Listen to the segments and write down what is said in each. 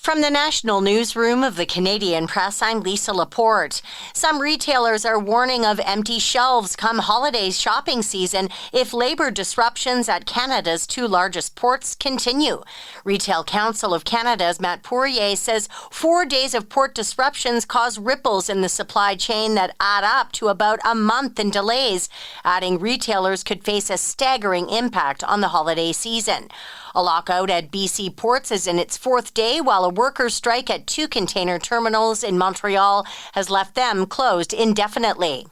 From the national newsroom of the Canadian Press, I'm Lisa Laporte. Some retailers are warning of empty shelves come holiday shopping season if labor disruptions at Canada's two largest ports continue. Retail Council of Canada's Matt Poirier says 4 days of port disruptions cause ripples in the supply chain that add up to about a month in delays, adding retailers could face a staggering impact on the holiday season. A lockout at BC ports is in its fourth day, while a workers' strike at two container terminals in Montreal has left them closed indefinitely.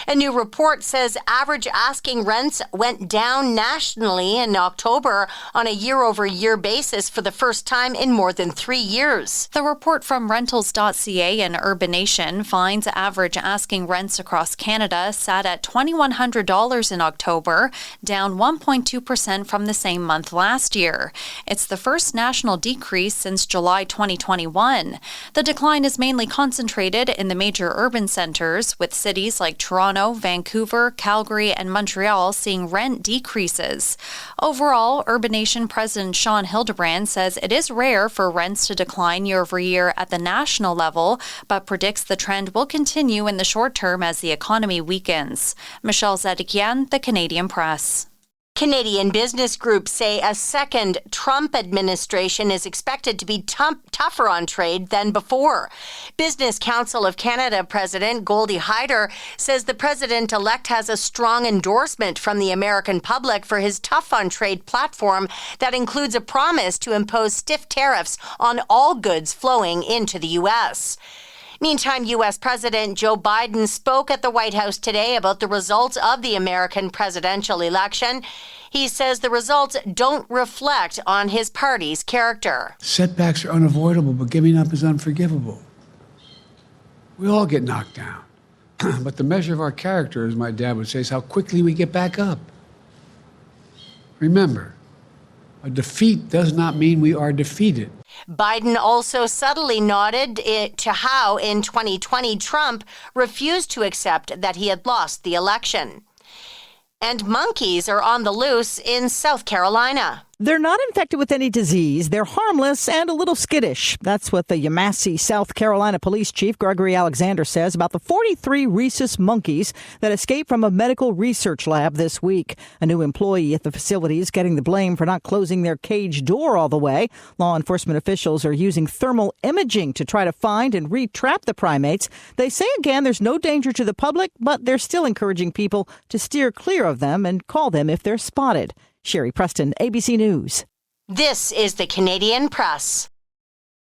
A new report says average asking rents went down nationally in October on a year-over-year basis for the first time in more than 3 years. The report from Rentals.ca and Urbanation finds average asking rents across Canada sat at $2,100 in October, down 1.2% from the same month last year. It's the first national decrease since July 2021. The decline is mainly concentrated in the major urban centres, with cities like Toronto, Vancouver, Calgary, and Montreal seeing rent decreases. Overall, Urbanation President Sean Hildebrand says it is rare for rents to decline year over year at the national level, but predicts the trend will continue in the short term as the economy weakens. Michelle Zedekian, The Canadian Press. Canadian business groups say a second Trump administration is expected to be tougher on trade than before. Business Council of Canada President Goldie Hyder says the president-elect has a strong endorsement from the American public for his tough on trade platform that includes a promise to impose stiff tariffs on all goods flowing into the U.S. Meantime, U.S. President Joe Biden spoke at the White House today about the results of the American presidential election. He says the results don't reflect on his party's character. Setbacks are unavoidable, but giving up is unforgivable. We all get knocked down. But the measure of our character, as my dad would say, is how quickly we get back up. Remember, a defeat does not mean we are defeated. Biden also subtly nodded to how in 2020 Trump refused to accept that he had lost the election. And monkeys are on the loose in South Carolina. They're not infected with any disease. They're harmless and a little skittish. That's what the Yemassee, South Carolina Police Chief Gregory Alexander says about the 43 rhesus monkeys that escaped from a medical research lab this week. A new employee at the facility is getting the blame for not closing their cage door all the way. Law enforcement officials are using thermal imaging to try to find and re-trap the primates. They say again there's no danger to the public, but they're still encouraging people to steer clear of them and call them if they're spotted. Sherry Preston, ABC News. This is the Canadian Press.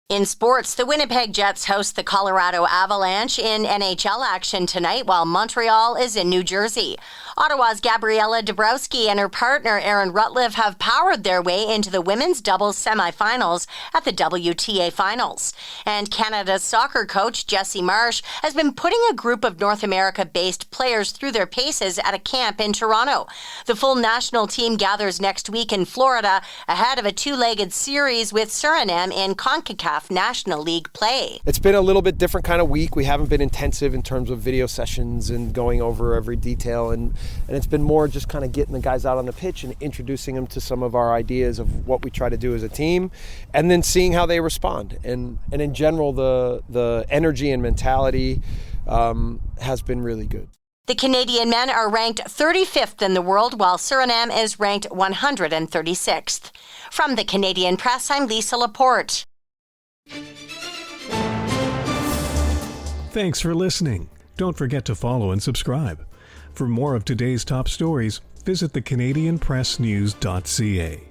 In sports, the Winnipeg Jets host the Colorado Avalanche in NHL action tonight, while Montreal is in New Jersey. Ottawa's Gabriella Dabrowski and her partner Aaron Rutliff have powered their way into the women's doubles semifinals at the WTA Finals. And Canada's soccer coach Jesse Marsh has been putting a group of North America-based players through their paces at a camp in Toronto. The full national team gathers next week in Florida ahead of a two-legged series with Suriname in CONCACAF National League play. It's been a little bit different kind of week. We haven't been intensive in terms of video sessions and going over every detail, and it's been more just kind of getting the guys out on the pitch and introducing them to some of our ideas of what we try to do as a team, and then seeing how they respond. And in general, the energy and mentality has been really good. The Canadian men are ranked 35th in the world, while Suriname is ranked 136th. From the Canadian Press, I'm Lisa Laporte. Thanks for listening. Don't forget to follow and subscribe. For more of today's top stories, visit thecanadianpressnews.ca.